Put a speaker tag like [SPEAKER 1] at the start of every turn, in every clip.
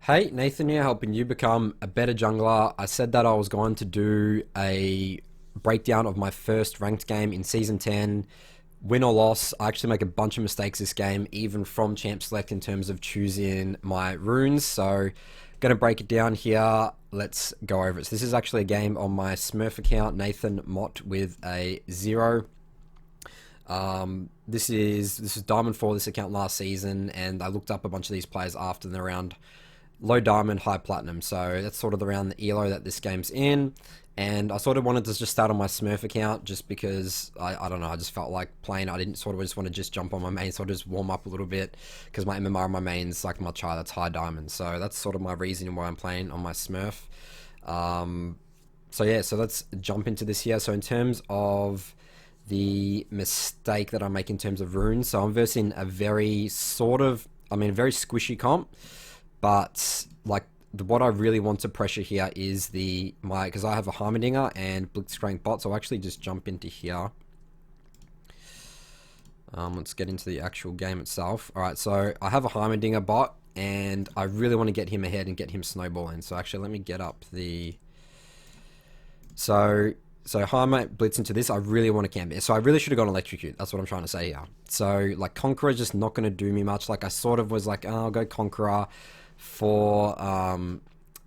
[SPEAKER 1] Hey, Nathan here, helping you become a better jungler. I said that I was going to do a breakdown of my first ranked game in Season 10. Win or loss, I actually make a bunch of mistakes this game, even from Champ Select in terms of choosing my runes. So, going to break it down here. Let's go over it. So this is actually a game on my Smurf account, Nathan M0tt with a 0. This is Diamond 4, this account last season, and I looked up a bunch of these players after they're around low diamond, high platinum. So that's sort of around the elo that this game's in. And I sort of wanted to just start on my Smurf account just because I don't know, I just felt like playing. I didn't sort of just want to just jump on my main, so I just warm up a little bit because my MMR on my main's like much higher, that's high diamond. So that's sort of my reason why I'm playing on my Smurf. So yeah, so let's jump into this here. So in terms of the mistake that I make in terms of runes, so I'm versing a very very squishy comp, but like what I really want to pressure here is because I have a Heimerdinger and Blitzcrank bot, so I'll actually just jump into here. Let's get into the actual game itself. Alright, so I have a Heimerdinger bot, and I really want to get him ahead and get him snowballing. So actually, let me get up the... So Heimer blitz into this, I really want to camp it. So I really should have gone Electrocute. That's what I'm trying to say here. So, like, Conqueror is just not going to do me much. Like, I sort of was like, oh, I'll go Conqueror for,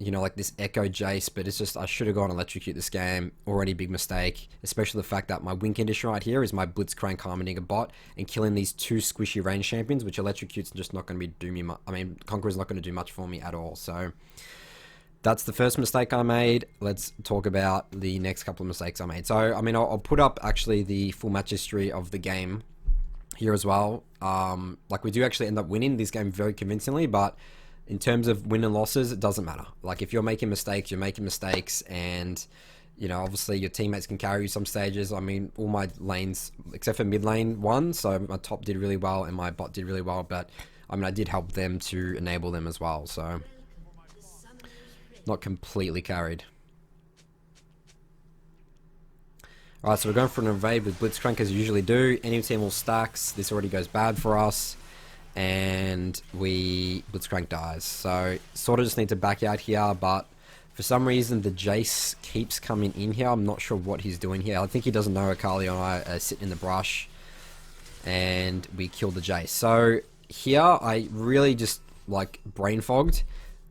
[SPEAKER 1] like this Echo Jace, but it's just, I should have gone Electrocute this game. Already big mistake, especially the fact that my win condition right here is my Blitzcrank Heimerdinger bot and killing these two squishy range champions, which Electrocute's just not going to do me much. I mean, Conqueror's not going to do much for me at all, so... That's the first mistake I made. Let's talk about the next couple of mistakes I made. So, I mean, I'll put up actually the full match history of the game here as well. Like, we do actually end up winning this game very convincingly, but in terms of win and losses, it doesn't matter. Like, if you're making mistakes, you're making mistakes, and, you know, obviously your teammates can carry you some stages. I mean, all my lanes, except for mid lane, won, so my top did really well and my bot did really well, but, I mean, I did help them to enable them as well, so... Not completely carried. Alright, so we're going for an invade with Blitzcrank as you usually do. Any team will stacks. This already goes bad for us. And Blitzcrank dies. So, sort of just need to back out here, but for some reason the Jace keeps coming in here. I'm not sure what he's doing here. I think he doesn't know Akali and I are sitting in the brush. And we kill the Jace. So, here I really just, like, brain fogged.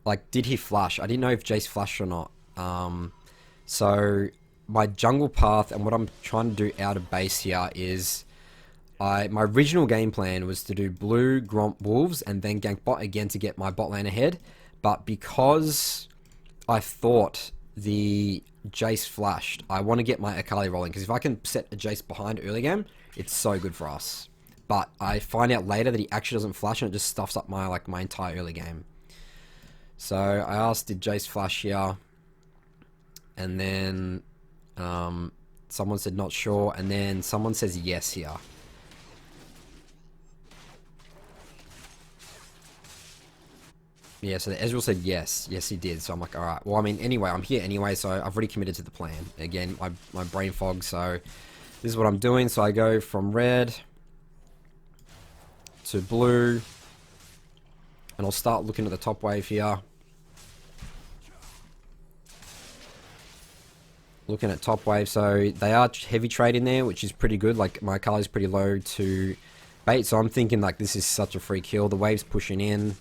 [SPEAKER 1] Like, did he flash? I didn't know if Jace flashed or not. So, my jungle path and what I'm trying to do out of base here is... my original game plan was to do blue, Gromp, Wolves, and then gank bot again to get my bot lane ahead. But because I thought the Jace flashed, I want to get my Akali rolling. Because if I can set a Jace behind early game, it's so good for us. But I find out later that he actually doesn't flash and it just stuffs up my entire early game. So I asked, did Jace flash here? And then someone said not sure, and then someone says yes here. Yeah, so the Ezreal said yes. Yes, he did. So I'm like, alright. Well, I mean, anyway, I'm here anyway, so I've already committed to the plan. Again, my brain fog, so this is what I'm doing. So I go from red to blue, and I'll start looking at the top wave here. Looking at top wave, so they are heavy trading there, which is pretty good. Like, my Akali's pretty low to bait, so I'm thinking like this is such a free kill. The wave's pushing in.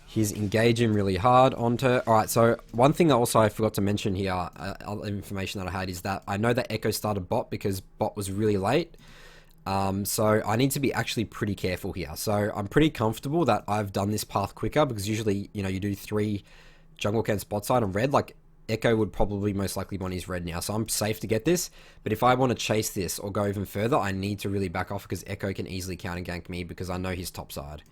[SPEAKER 1] He's engaging really hard onto... Alright, so one thing that also I forgot to mention here, other information that I had, is that I know that Echo started bot because bot was really late. So I need to be actually pretty careful here. So I'm pretty comfortable that I've done this path quicker, because usually, you know, you do 3 jungle camps bot side on red. Like, Echo would probably most likely want his red now, so I'm safe to get this. But if I want to chase this or go even further, I need to really back off, because Echo can easily counter gank me because I know his top side.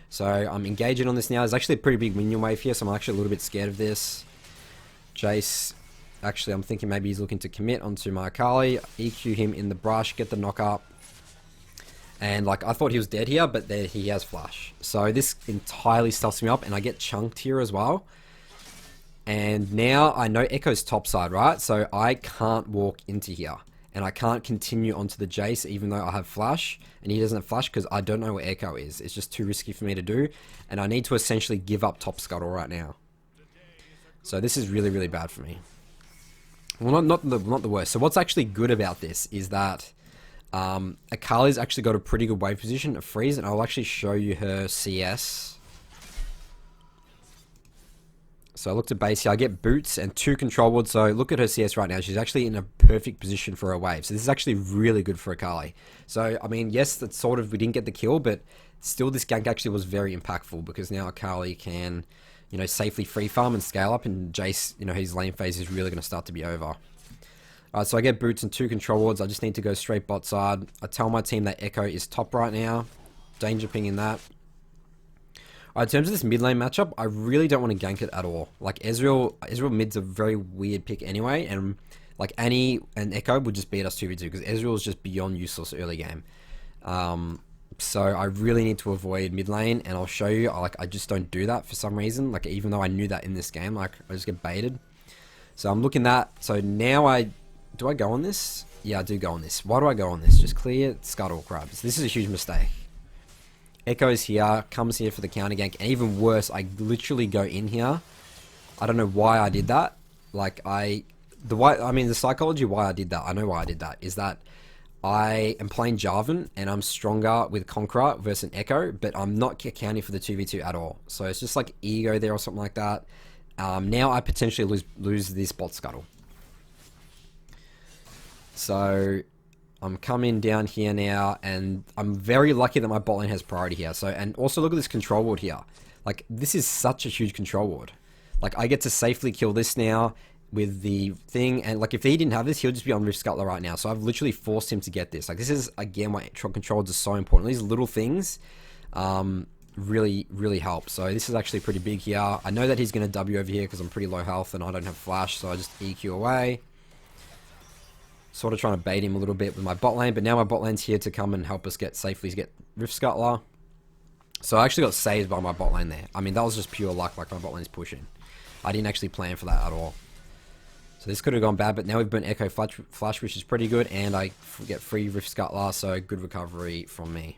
[SPEAKER 1] So I'm engaging on this now. There's actually a pretty big minion wave here, so I'm actually a little bit scared of this. Jace, actually I'm thinking maybe he's looking to commit onto my Akali, EQ him in the brush, get the knock up. And like, I thought he was dead here, but there he has flash. So this entirely stuffs me up, and I get chunked here as well. And now I know Echo's top side, right? So I can't walk into here. and I can't continue onto the Jace even though I have flash, and he doesn't have flash because I don't know where Echo is. It's just too risky for me to do, and I need to essentially give up top scuttle right now. So this is really, really bad for me. Well, not the worst. So what's actually good about this is that Akali's actually got a pretty good wave position to freeze, and I'll actually show you her CS. So I looked at base here, I get boots and 2 control wards, so look at her CS right now, she's actually in a perfect position for her wave, so this is actually really good for Akali. So, I mean, yes, that's sort of, we didn't get the kill, but still this gank actually was very impactful, because now Akali can, you know, safely free farm and scale up, and Jace, you know, his lane phase is really going to start to be over. Alright, so I get boots and 2 control wards, I just need to go straight bot side. I tell my team that Echo is top right now, danger ping in that. In terms of this mid lane matchup, I really don't want to gank it at all. Like, Ezreal mid's a very weird pick anyway, and like Annie and Echo would just beat us 2v2 because Ezreal is just beyond useless early game. So I really need to avoid mid lane, and I'll show you, like, I just don't do that for some reason. Like, even though I knew that in this game, like, I just get baited. So I'm looking that. So now do I go on this? Yeah, I do go on this. Why do I go on this? Just clear scuttle crabs. This is a huge mistake. Echo's here, comes here for the counter gank, and even worse, I literally go in here. I don't know why I did that. Like, the psychology why I did that, I know why I did that, is that I am playing Jarvan, and I'm stronger with Conqueror versus an Echo, but I'm not accounting for the 2v2 at all. So it's just like ego there or something like that. Now I potentially lose this bot scuttle. So I'm coming down here now, and I'm very lucky that my bot lane has priority here. So, and also look at this control ward here. Like, this is such a huge control ward. Like, I get to safely kill this now with the thing, and like, if he didn't have this, he'll just be on Rift Scuttler right now. So I've literally forced him to get this. Like, this is, again, why control wards are so important. These little things really, really help. So this is actually pretty big here. I know that he's going to W over here because I'm pretty low health and I don't have flash, so I just EQ away. Sort of trying to bait him a little bit with my bot lane, but now my bot lane's here to come and help us safely get Rift Scuttler. So I actually got saved by my bot lane there. I mean, that was just pure luck, like my bot lane's pushing. I didn't actually plan for that at all. So this could have gone bad, but now we've burnt Echo Flash, which is pretty good, and I get free Rift Scuttler, so good recovery from me.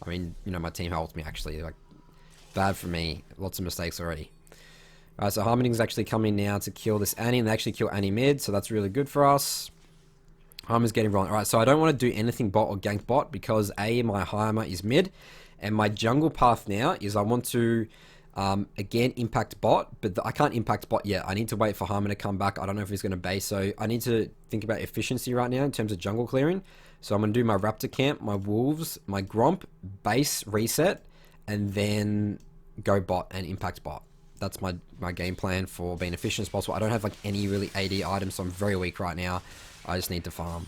[SPEAKER 1] I mean, you know, my team helped me actually. Like, bad for me. Lots of mistakes already. Alright, so Harmonding's actually coming now to kill this Annie, and they actually kill Annie mid, so that's really good for us. Heimer's getting wrong. Alright, so I don't want to do anything bot or gank bot because A, my Heimer is mid, and my jungle path now is I want to, again, impact bot, but I can't impact bot yet. I need to wait for Heimer to come back. I don't know if he's going to base, so I need to think about efficiency right now in terms of jungle clearing. So I'm going to do my Raptor camp, my Wolves, my Gromp, base, reset, and then go bot and impact bot. That's my game plan for being efficient as possible. I don't have like any really AD items, so I'm very weak right now. I just need to farm.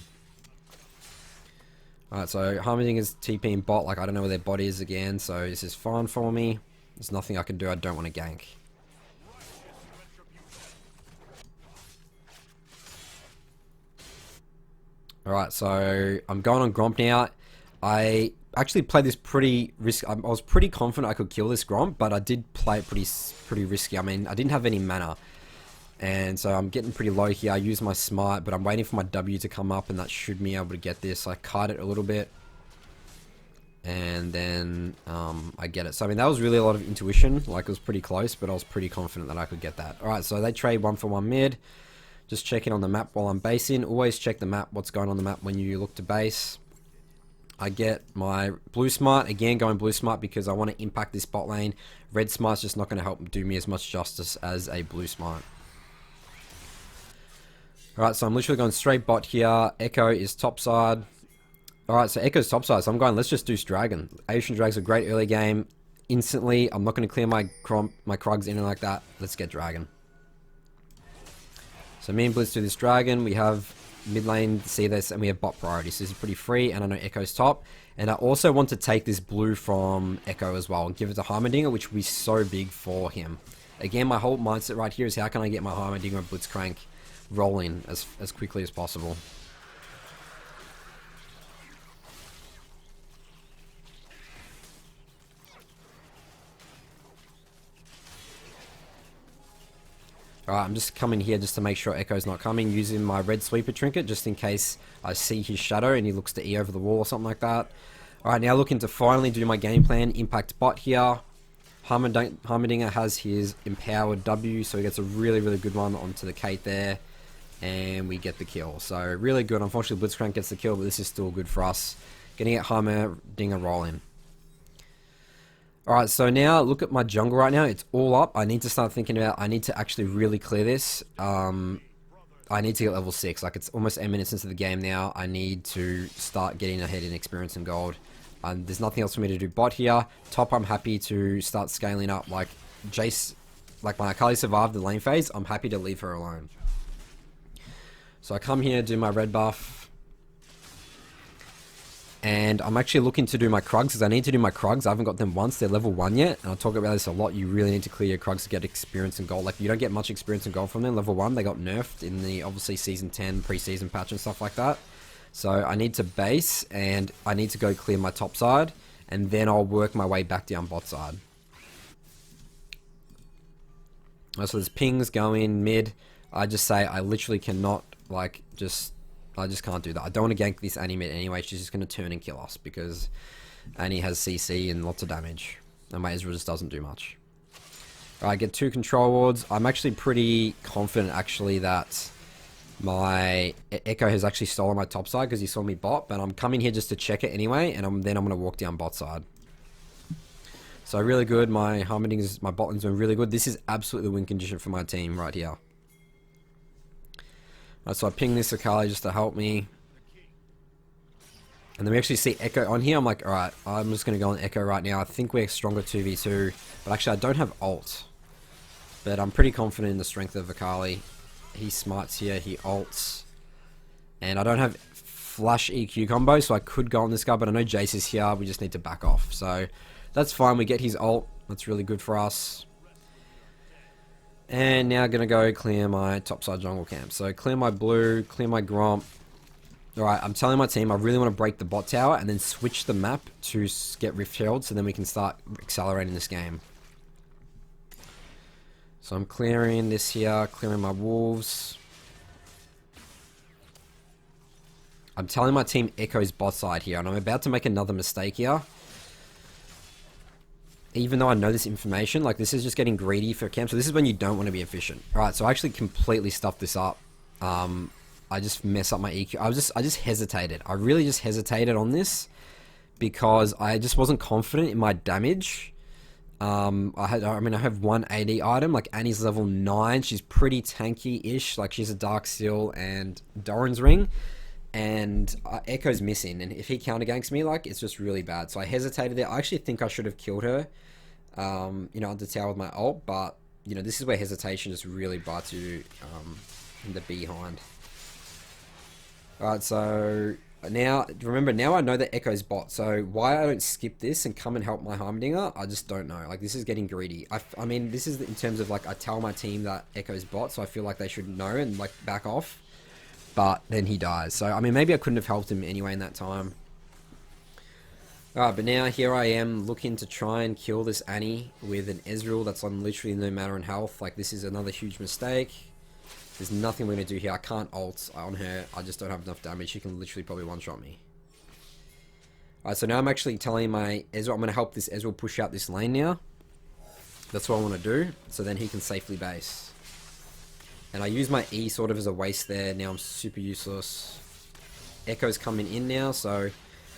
[SPEAKER 1] Alright, so Harmonding is TPing bot, like I don't know where their bot is again, so this is fine for me. There's nothing I can do, I don't want to gank. Alright, so I'm going on Gromp now. I actually played this pretty risky. I was pretty confident I could kill this Gromp, but I did play it pretty risky. I mean, I didn't have any mana, and so I'm getting pretty low here. I use my smite, but I'm waiting for my W to come up, and that should be able to get this. I kite it a little bit, and then I get it. So I mean, that was really a lot of intuition. Like, it was pretty close, but I was pretty confident that I could get that. All right, so they trade 1-for-1 mid. Just checking on the map while I'm basing. Always check the map, what's going on the map when you look to base. I get my blue smite, again going blue smite because I want to impact this bot lane. Red smite's just not going to help do me as much justice as a blue smite. Alright, so I'm literally going straight bot here. Echo is topside. Alright, so Echo's topside, so I'm going, let's just do Dragon. Ocean Drag's a great early game. Instantly, I'm not going to clear my Krugs in and like that. Let's get Dragon. So me and Blitz do this Dragon. We have mid lane, see this, and we have bot priority. So this is pretty free, and I know Echo's top. And I also want to take this blue from Echo as well and give it to Heimerdinger, which will be so big for him. Again, my whole mindset right here is how can I get my Heimerdinger and Blitzcrank rolling as quickly as possible. Alright, I'm just coming here just to make sure Echo's not coming, using my red sweeper trinket just in case I see his shadow and he looks to E over the wall or something like that. Alright, now looking to finally do my game plan. Impact bot here. Heimerdinger has his empowered W, so he gets a really, really good one onto the Kate there. And we get the kill. So really good. Unfortunately, Blitzcrank gets the kill, but this is still good for us. Getting at Heimerdinger rolling. Alright, so now look at my jungle right now. It's all up. I need to start thinking about, I need to actually really clear this. I need to get level 6. Like, it's almost 8 minutes into the game now. I need to start getting ahead in experience and gold. There's nothing else for me to do bot here. Top, I'm happy to start scaling up. Like, Jace, like my Akali survived the lane phase. I'm happy to leave her alone. So I come here, do my red buff. And I'm actually looking to do my Krugs, because I need to do my Krugs. I haven't got them once. They're level 1 yet. And I'll talk about this a lot. You really need to clear your Krugs to get experience and gold. Like, you don't get much experience and gold from them. Level 1, they got nerfed in the, obviously, Season 10 pre-season patch and stuff like that. So I need to base, and I need to go clear my top side. And then I'll work my way back down bot side. So there's pings going mid. I just say I literally cannot, like, I just can't do that. I don't want to gank this Annie mid anyway. She's just going to turn and kill us because Annie has CC and lots of damage. And my Ezreal just doesn't do much. Alright, get 2 control wards. I'm actually pretty confident actually that my Echo has actually stolen my top side because he saw me bot. But I'm coming here just to check it anyway. And then I'm going to walk down bot side. So really good. My Heimerdinger, my bot lane's doing really good. This is absolutely the win condition for my team right here. So I ping this Akali just to help me. And then we actually see Echo on here. I'm like, alright, I'm just going to go on Echo right now. I think we're stronger 2v2. But actually, I don't have ult. But I'm pretty confident in the strength of Akali. He smites here, he ults. And I don't have flash EQ combo, so I could go on this guy. But I know Jace is here. We just need to back off. So that's fine. We get his ult. That's really good for us. And now going to go clear my topside jungle camp. So clear my blue, clear my Gromp. Alright, I'm telling my team I really want to break the bot tower and then switch the map to get Rift Herald so then we can start accelerating this game. So I'm clearing this here, clearing my wolves. I'm telling my team Echo's bot side here and I'm about to make another mistake here. Even though I know this information, like this is just getting greedy for camp. So this is when you don't want to be efficient. Alright, so I actually completely stuffed this up. I just mess up my EQ. I just hesitated. I really just hesitated on this because I just wasn't confident in my damage. I have one AD item. Like Annie's level 9. She's pretty tanky-ish. Like she's a Dark Seal and Doran's Ring. And Echo's missing. And if he counter-ganks me, like, it's just really bad. So I hesitated there. I actually think I should have killed her. You know, under tower with my ult, but you know, this is where hesitation just really bites you in the behind. Alright, so now remember, now I know that Echo's bot, so why I don't skip this and come and help my Heimerdinger, I just don't know. Like, this is getting greedy. I mean, this is in terms of like, I tell my team that Echo's bot, so I feel like they should know and like back off, but then he dies. So I mean, maybe I couldn't have helped him anyway in that time. Alright, but now here I am looking to try and kill this Annie with an Ezreal that's on literally no matter in health. Like, this is another huge mistake. There's nothing we're going to do here. I can't ult on her. I just don't have enough damage. She can literally probably one-shot me. Alright, so now I'm actually telling my Ezreal, I'm going to help this Ezreal push out this lane now. That's what I want to do. So then he can safely base. And I use my E sort of as a waste there. Now I'm super useless. Echo's coming in now, so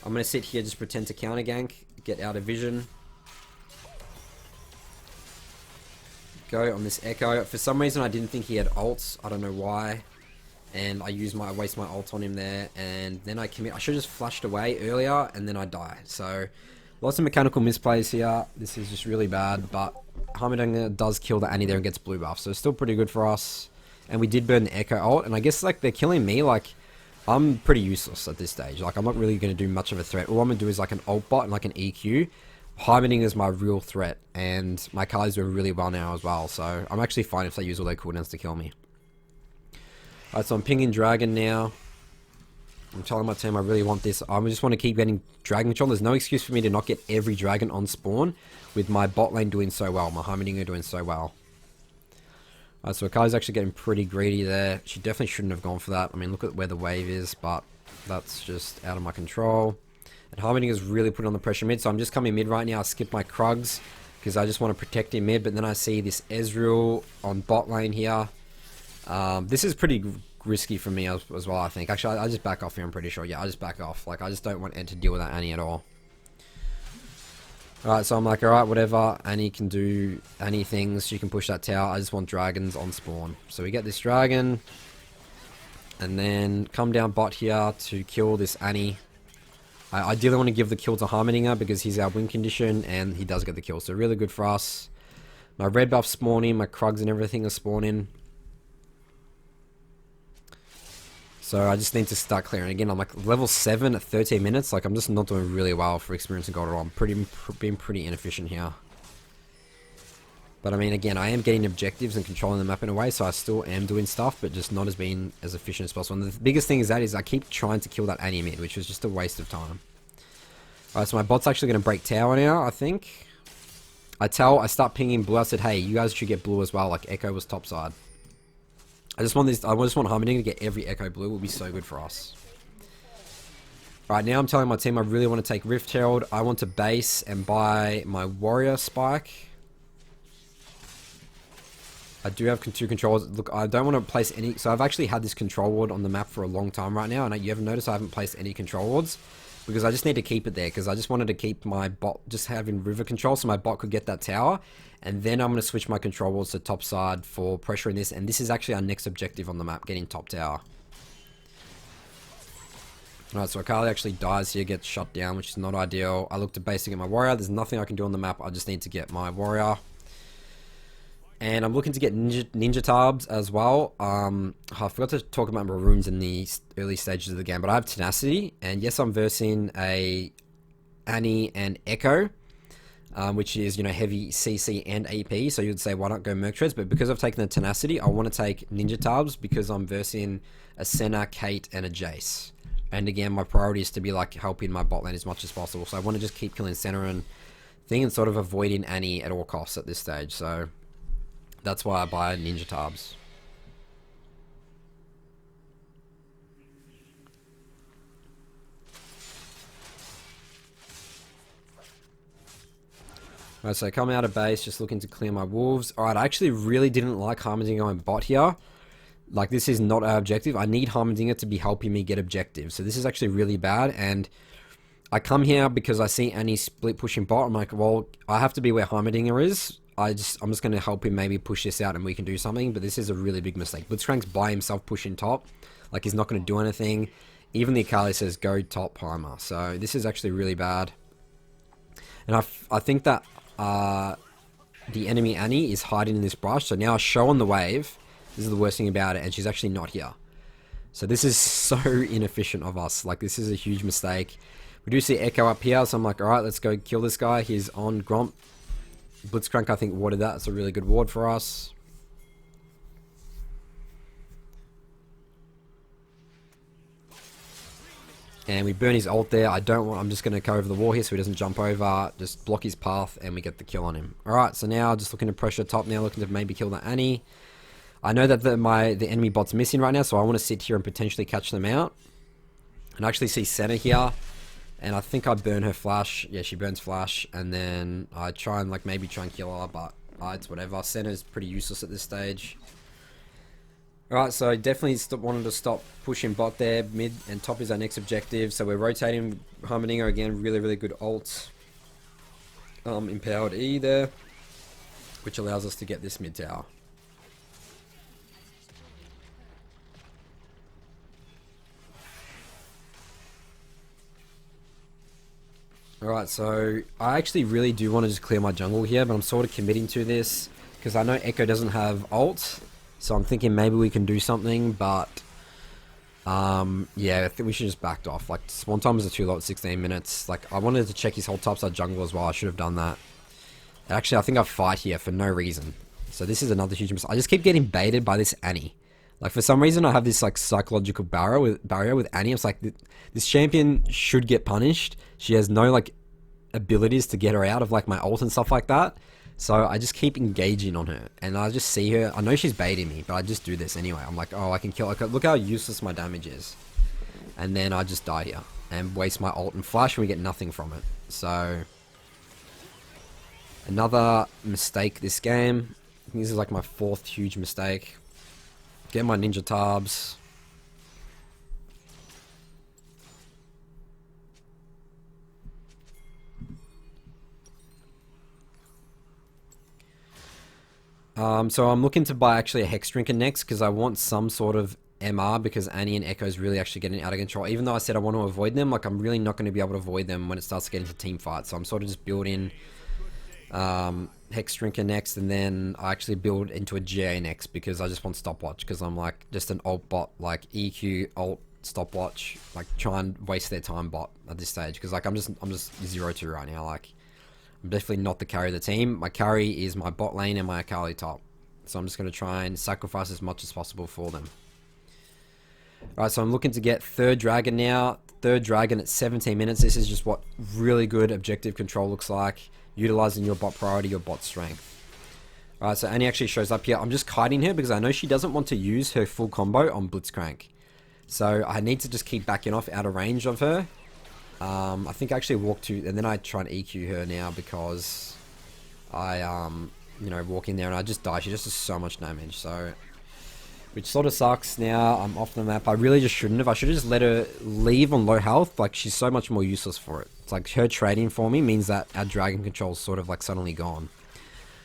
[SPEAKER 1] I'm going to sit here, just pretend to counter gank, get out of vision. Go on this Echo. For some reason I didn't think he had ults. I don't know why. And I waste my ult on him there. And then I commit. I should have just flashed away earlier and then I die. So lots of mechanical misplays here. This is just really bad. But Heimerdinger does kill the Annie there and gets blue buff. So it's still pretty good for us. And we did burn the Echo ult. And I guess like they're killing me. Like, I'm pretty useless at this stage. Like, I'm not really going to do much of a threat. All I'm going to do is like an ult bot and like an EQ. Heimerdinger is my real threat. And my Kali's doing really well now as well. So I'm actually fine if they use all their cooldowns to kill me. Alright, so I'm pinging Dragon now. I'm telling my team I really want this. I just want to keep getting Dragon control. There's no excuse for me to not get every Dragon on spawn with my bot lane doing so well. My Heimerdinger doing so well. Alright, so Akali's actually getting pretty greedy there. She definitely shouldn't have gone for that. I mean, look at where the wave is, but that's just out of my control. And Harmony is really putting on the pressure mid, so I'm just coming mid right now. I skip my Krugs because I just want to protect him mid, but then I see this Ezreal on bot lane here. This is pretty risky for me as well, I think. Actually, I just back off here, I'm pretty sure. Yeah, I just back off. Like, I just don't want Ed to deal with that Annie at all. Alright, so I'm like, alright, whatever. Annie can do Annie things. She can push that tower. I just want dragons on spawn. So we get this dragon. And then come down bot here to kill this Annie. I ideally want to give the kill to Harmoninger because he's our win condition and he does get the kill. So really good for us. My red buff's spawning, my Krugs and everything are spawning. So I just need to start clearing. Again, I'm like level 7 at 13 minutes. Like, I'm just not doing really well for experience and gold at all. I'm being pretty inefficient here. But I mean, again, I am getting objectives and controlling the map in a way, so I still am doing stuff, but just not as being as efficient as possible. And the biggest thing is I keep trying to kill that Annie mid, which is just a waste of time. Alright, so my bot's actually going to break tower now, I think. I start pinging blue. I said, hey, you guys should get blue as well. Like, Echo was topside. I just want Harmony to get every Echo blue. It will be so good for us. Right, now I'm telling my team I really want to take Rift Herald. I want to base and buy my Warrior Spike. I do have 2 controls. Look, I don't want to place any... So I've actually had this control ward on the map for a long time right now. And you haven't noticed I haven't placed any control wards. Because I just need to keep it there. Because I just wanted to keep my bot just having river control. So my bot could get that tower. And then I'm going to switch my control wards to top side for pressure in this. And this is actually our next objective on the map. Getting top tower. Alright, so Akali actually dies here. Gets shut down. Which is not ideal. I look to base to get my warrior. There's nothing I can do on the map. I just need to get my warrior. And I'm looking to get ninja tabs as well. I forgot to talk about my runes in the early stages of the game, but I have tenacity. And yes, I'm versing a Annie and Echo, which is, you know, heavy CC and AP. So you'd say, why not go Merc Treads? But because I've taken the tenacity, I want to take ninja tabs because I'm versing a Senna, Kate, and a Jace. And again, my priority is to be like helping my bot lane as much as possible. So I want to just keep killing Senna and thing and sort of avoiding Annie at all costs at this stage. So that's why I buy ninja tabs. Alright, so coming out of base, just looking to clear my wolves. Alright, I actually really didn't like Harmoninger going bot here. Like, this is not our objective. I need Harmoninger to be helping me get objectives. So this is actually really bad. And I come here because I see Annie split pushing bot. I'm like, well, I have to be where Harmoninger is. I'm just going to help him maybe push this out and we can do something. But this is a really big mistake. Blitzcrank's by himself pushing top. Like, he's not going to do anything. Even the Akali says, go top primer. So this is actually really bad. And I think that the enemy Annie is hiding in this brush. So now I show on the wave. This is the worst thing about it. And she's actually not here. So this is so inefficient of us. Like, this is a huge mistake. We do see Echo up here. So I'm like, alright, let's go kill this guy. He's on Gromp. Blitzcrank, I think, warded that. It's a really good ward for us. And we burn his ult there. I'm just going to go over the wall here so he doesn't jump over. Just block his path and we get the kill on him. Alright, so now just looking to pressure top now. Looking to maybe kill the Annie. I know that the enemy bot's missing right now. So I want to sit here and potentially catch them out. And I actually see Senna here. And I think I burn her flash. Yeah, she burns flash. And then I try and maybe try and kill her. But it's whatever. Senna's pretty useless at this stage. Alright, so definitely wanted to stop pushing bot there. Mid and top is our next objective. So we're rotating Harmoninger again. Really, really good ult. Empowered E there. Which allows us to get this mid tower. Alright, so I actually really do want to just clear my jungle here, but I'm sort of committing to this because I know Echo doesn't have ult, so I'm thinking maybe we can do something, but yeah, I think we should just backed off. Like, spawn time is too low at 16 minutes. Like, I wanted to check his whole topside jungle as well. I should have done that. Actually, I think I fight here for no reason. So this is another huge mistake. I just keep getting baited by this Annie. Like, for some reason, I have this psychological barrier with Annie. It's like, this champion should get punished. She has no abilities to get her out of my ult and stuff like that. So I just keep engaging on her, and I just see her. I know she's baiting me, but I just do this anyway. I'm like, oh, I can kill. Look how useless my damage is, and then I just die here and waste my ult and flash, and we get nothing from it. So another mistake this game. I think this is like my 4th huge mistake. Get my ninja tabs. So I'm looking to buy actually a Hex Drinker next because I want some sort of MR because Annie and Echo is really actually getting out of control. Even though I said I want to avoid them, like I'm really not going to be able to avoid them when it starts getting to team fights. So I'm sort of just building Hex Drinker next, and then I actually build into a GA next because I just want stopwatch because I'm like just an alt bot, like EQ alt stopwatch, like try and waste their time bot at this stage because like I'm just 0-2 right now. Like I'm definitely not the carry of the team. My carry is my bot lane and my Akali top. So I'm just going to try and sacrifice as much as possible for them. Alright, so I'm looking to get 3rd dragon now. 3rd dragon at 17 minutes. This is just what really good objective control looks like. Utilizing your bot priority, your bot strength. Alright, so Annie actually shows up here. I'm just kiting her because I know she doesn't want to use her full combo on Blitzcrank. So I need to just keep backing off out of range of her. I think I actually walk to, and then I try and EQ her now because I, you know, walk in there and I just die. She just does so much damage, so, which sort of sucks. Now I'm off the map. I really just shouldn't have. I should have just let her leave on low health. Like, she's so much more useless for it. It's like her trading for me means that our dragon control is sort of like suddenly gone.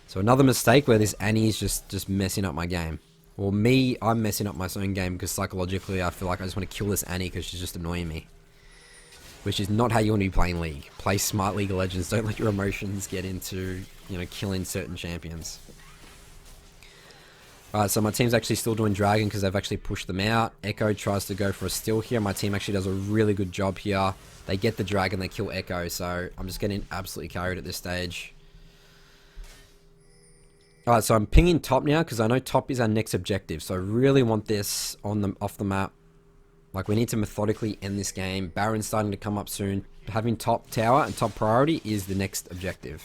[SPEAKER 1] So another mistake where this Annie is just messing up my game. Well, I'm messing up my own game because psychologically I feel like I just want to kill this Annie because she's just annoying me. Which is not how you want to be playing League. Play smart League of Legends. Don't let your emotions get into, you know, killing certain champions. Alright, so my team's actually still doing Dragon because they've actually pushed them out. Echo tries to go for a steal here. My team actually does a really good job here. They get the Dragon, they kill Echo, so I'm just getting absolutely carried at this stage. Alright, so I'm pinging top now because I know top is our next objective. So I really want this off the map. Like, we need to methodically end this game. Baron's starting to come up soon. Having top tower and top priority is the next objective.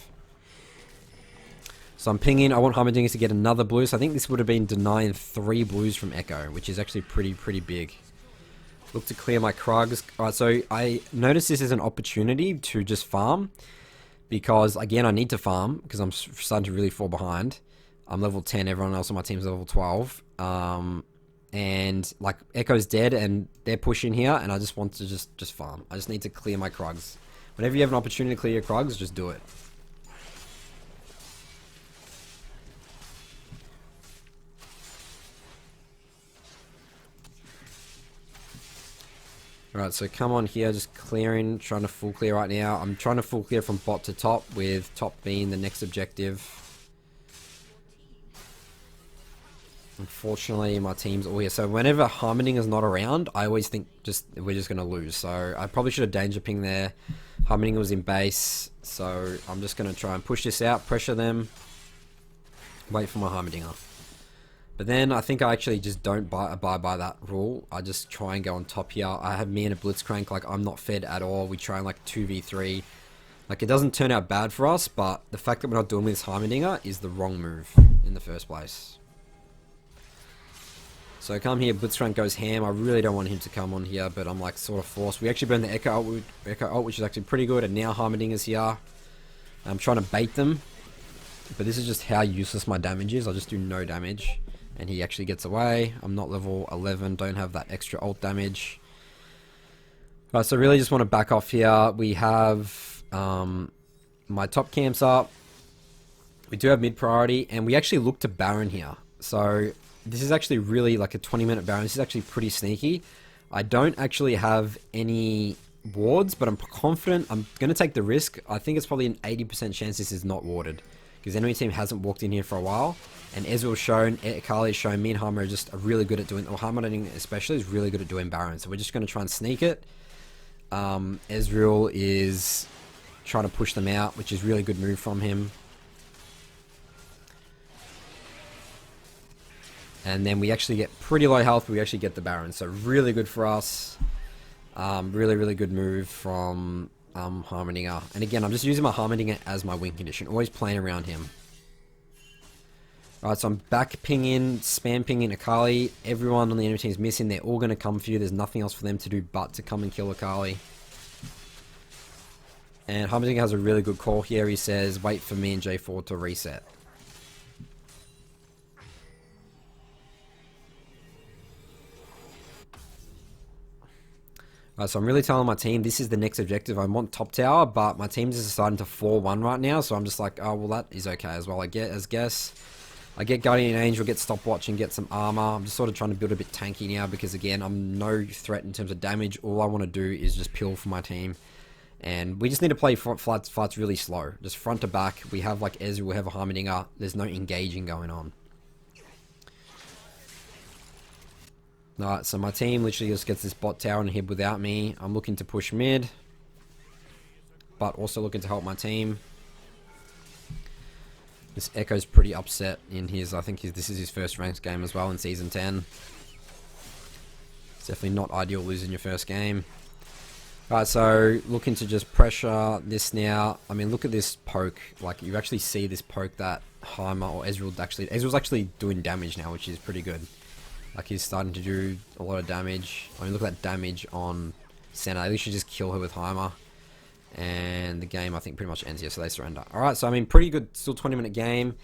[SPEAKER 1] So I'm pinging. I want Hummerdinger to get another blue. So I think this would have been denying 3 blues from Echo, which is actually pretty big. Look to clear my Krugs. Alright, so I noticed this is an opportunity to just farm. Because, again, I need to farm. Because I'm starting to really fall behind. I'm level 10. Everyone else on my team's level 12. And like Echo's dead and they're pushing here and I just want to just farm. I just need to clear my Krugs. Whenever you have an opportunity to clear your Krugs, just do it. Alright, so come on here, just clearing, trying to full clear right now. I'm trying to full clear from bot to top, with top being the next objective. Unfortunately, my team's all here. So whenever Harmoning is not around, I always think we're just going to lose. So I probably should have danger ping there. Harmoning was in base. So I'm just going to try and push this out, pressure them. Wait for my Harmoninger. But then I think I actually just don't abide by that rule. I just try and go on top here. I have me and a Blitzcrank. Like, I'm not fed at all. We try and like 2v3. Like, it doesn't turn out bad for us. But the fact that we're not doing this Harmoninger is the wrong move in the first place. So come here, Blitzcrank goes ham. I really don't want him to come on here, but I'm like sort of forced. We actually burn the Echo ult, which is actually pretty good, and now Harmondinger's here. I'm trying to bait them, but this is just how useless my damage is. I just do no damage, and he actually gets away. I'm not level 11, don't have that extra ult damage. Right, so really just want to back off here. We have my top camps up. We do have mid priority, and we actually look to Baron here. So this is actually really like a 20-minute Baron. This is actually pretty sneaky. I don't actually have any wards, but I'm confident I'm going to take the risk. I think it's probably an 80% chance this is not warded, because enemy team hasn't walked in here for a while. And Ezreal's shown, Akali's shown, me and Hammer are just really good at doing, or Hammer especially is really good at doing Baron. So we're just going to try and sneak it. Ezreal is trying to push them out, which is really good move from him. And then we actually get pretty low health, but we actually get the Baron. So really good for us. Really good move from Harmoninger. And again, I'm just using my Harmoninger as my win condition. Always playing around him. Alright, so I'm back pinging, spam pinging Akali. Everyone on the enemy team is missing. They're all going to come for you. There's nothing else for them to do but to come and kill Akali. And Humdinger has a really good call here. He says, wait for me and J4 to reset. So I'm really telling my team this is the next objective. I want top tower, but my team's just starting to 4-1 right now. So I'm just like, oh, well, that is okay as well. I get Guardian Angel, get stopwatch, and get some armor. I'm just sort of trying to build a bit tanky now because, again, I'm no threat in terms of damage. All I want to do is just pill for my team. And we just need to play fights really slow. Just front to back. We have like Ezreal, we have a Heimerdinger. There's no engaging going on. Alright, so my team literally just gets this bot tower and hib without me. I'm looking to push mid, but also looking to help my team. This Echo's pretty upset in his, I think this is his first ranked game as well in Season 10. It's definitely not ideal losing your first game. Alright, so looking to just pressure this now. I mean, look at this poke. Like, you actually see this poke that Heimer or Ezreal's actually doing damage now, which is pretty good. Like, he's starting to do a lot of damage. I mean, look at that damage on Senna. They should just kill her with Heimer. And the game, I think, pretty much ends here, so they surrender. Alright, so I mean, pretty good, still 20-minute game.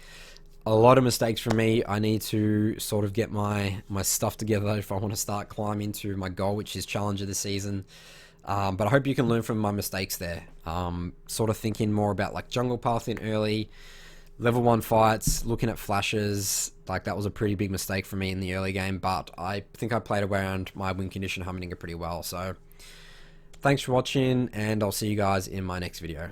[SPEAKER 1] A lot of mistakes from me. I need to sort of get my stuff together if I want to start climbing to my goal, which is Challenger this season. But I hope you can learn from my mistakes there. Sort of thinking more about, like, jungle pathing early. Level 1 fights, looking at flashes, like that was a pretty big mistake for me in the early game, but I think I played around my win condition Humdinger pretty well. So thanks for watching, and I'll see you guys in my next video.